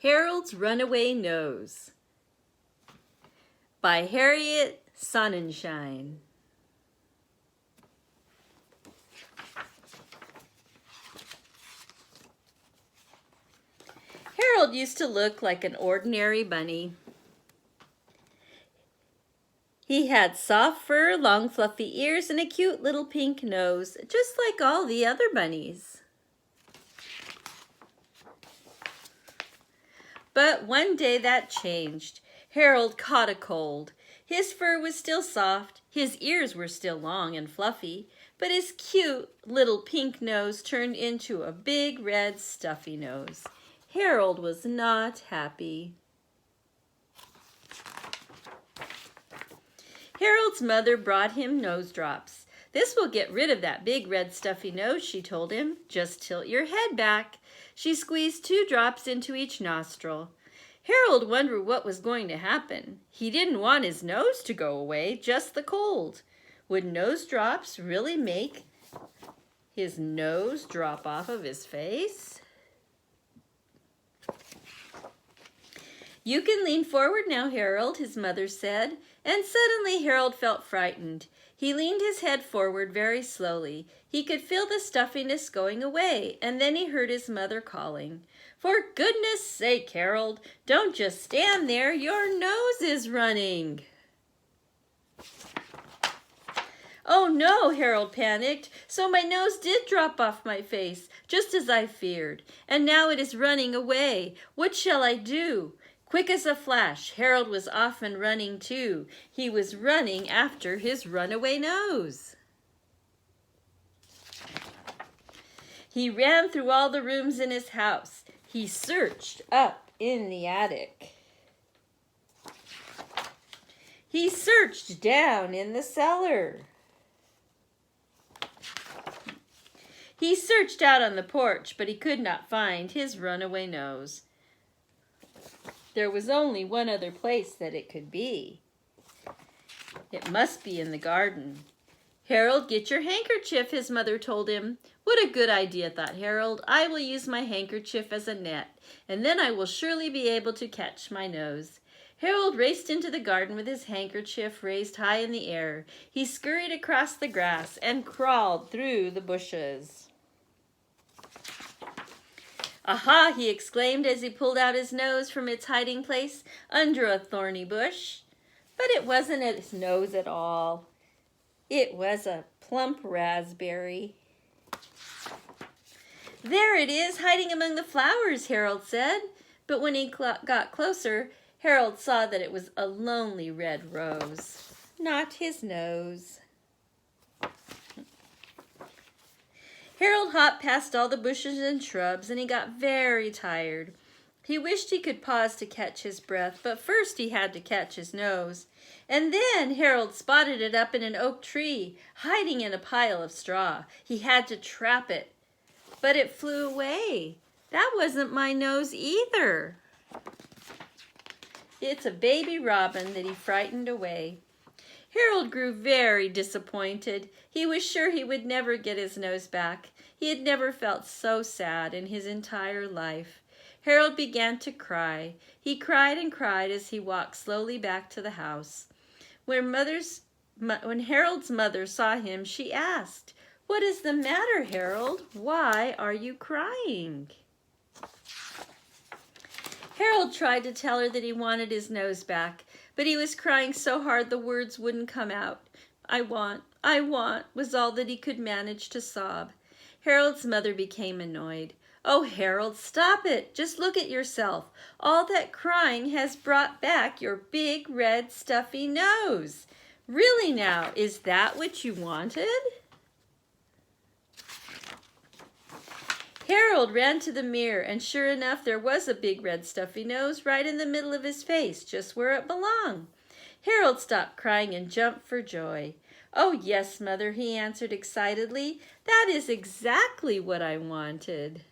Harold's Runaway Nose by Harriet Sonnenschein. Harold used to look like an ordinary bunny. He had soft fur, long fluffy ears, and a cute little pink nose, just like all the other bunnies. But one day that changed. Harold caught a cold. His fur was still soft, his ears were still long and fluffy, but his cute little pink nose turned into a big red stuffy nose. Harold was not happy. Harold's mother brought him nose drops. "This will get rid of that big red stuffy nose," she told him. "Just tilt your head back." She squeezed 2 drops into each nostril. Harold wondered what was going to happen. He didn't want his nose to go away, just the cold. Would nose drops really make his nose drop off of his face? "You can lean forward now, Harold," his mother said, and suddenly Harold felt frightened. He leaned his head forward very slowly. He could feel the stuffiness going away, and then he heard his mother calling, "For goodness sake, Harold, don't just stand there. Your nose is running." "Oh no," Harold panicked. "So my nose did drop off my face, just as I feared, and now it is running away. What shall I do?" Quick as a flash, Harold was off and running too. He was running after his runaway nose. He ran through all the rooms in his house. He searched up in the attic. He searched down in the cellar. He searched out on the porch, but he could not find his runaway nose. There was only one other place that it could be. It must be in the garden. "Harold, get your handkerchief," his mother told him. "What a good idea," thought Harold. "I will use my handkerchief as a net, and then I will surely be able to catch my nose." Harold raced into the garden with his handkerchief raised high in the air. He scurried across the grass and crawled through the bushes. "Aha!" he exclaimed as he pulled out his nose from its hiding place under a thorny bush. But it wasn't his nose at all. It was a plump raspberry. "There it is, hiding among the flowers," Harold said. But when he got closer, Harold saw that it was a lonely red rose, not his nose. Harold hopped past all the bushes and shrubs, and he got very tired. He wished he could pause to catch his breath, but first he had to catch his nose. And then Harold spotted it up in an oak tree, hiding in a pile of straw. He had to trap it, but it flew away. "That wasn't my nose either." It's a baby robin that he frightened away. Harold grew very disappointed. He was sure he would never get his nose back. He had never felt so sad in his entire life. Harold began to cry. He cried and cried as he walked slowly back to the house. When Harold's mother saw him, she asked, "What is the matter, Harold? Why are you crying?" Harold tried to tell her that he wanted his nose back, but he was crying so hard the words wouldn't come out. I want, was all that he could manage to sob. Harold's mother became annoyed. "Oh, Harold, stop it. Just look at yourself. All that crying has brought back your big, red, stuffy nose. Really now, is that what you wanted?" Harold ran to the mirror, and sure enough, there was a big red stuffy nose right in the middle of his face, just where it belonged. Harold stopped crying and jumped for joy. "Oh yes, Mother," he answered excitedly. "That is exactly what I wanted."